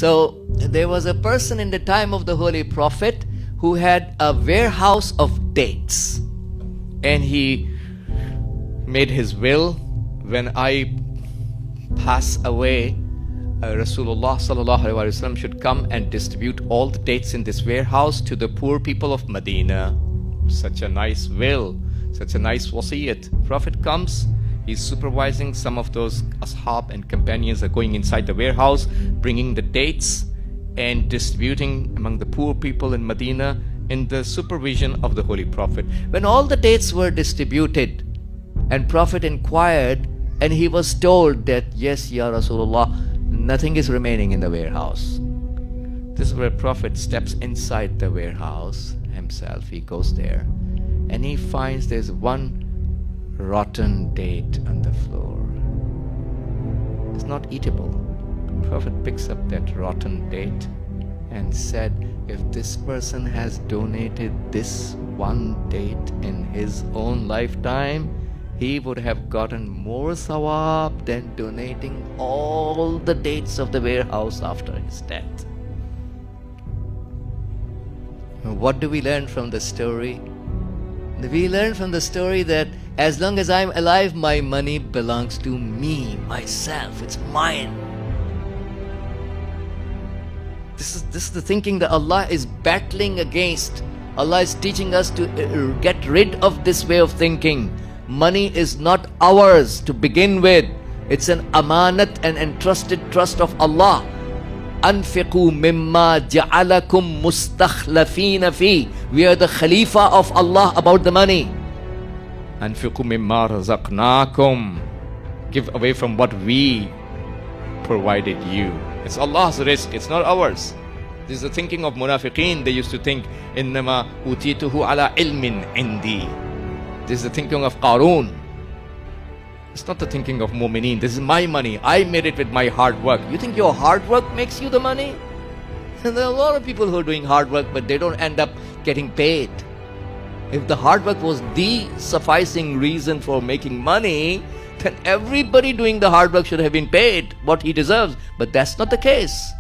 So there was a person in the time of the Holy Prophet who had a warehouse of dates, and he made his will, when I pass away, Rasulullah sallallahu alaihi wasallam should come and distribute all the dates in this warehouse to the poor people of Medina. Such a nice will, such a nice wasiyat. Prophet comes, he's supervising. Some of those ashab and companions are going inside the warehouse, bringing the dates and distributing among the poor people in Medina in the supervision of the Holy Prophet. When all the dates were distributed and Prophet inquired, and he was told that, yes, Ya Rasulullah, nothing is remaining in the warehouse. This is where Prophet steps inside the warehouse himself. He goes there and he finds there's one rotten date on the floor. It's not eatable. Prophet picks up that rotten date and said, if this person has donated this one date in his own lifetime, he would have gotten more sawab than donating all the dates of the warehouse after his death. What do we learn from the story? We learn from the story that as long as I'm alive, my money belongs to me, myself. It's mine. This is the thinking that Allah is battling against. Allah is teaching us to get rid of this way of thinking. Money is not ours to begin with. It's an amanat and entrusted trust of Allah. Anfiqu mimma ja'alakum mustakhlafina fi. We are the Khalifa of Allah about the money. Anfiqu mimma razaqnakum. Give away from what we provided you. It's Allah's risk, it's not ours. This is the thinking of munafiqeen. They used to think, innama utituhu ala ilmin indi. This is the thinking of Qarun. It's not the thinking of mu'mineen. This is my money. I made it with my hard work. You think your hard work makes you the money? And there are a lot of people who are doing hard work, but they don't end up getting paid. If the hard work was the sufficing reason for making money, then everybody doing the hard work should have been paid what he deserves. But that's not the case.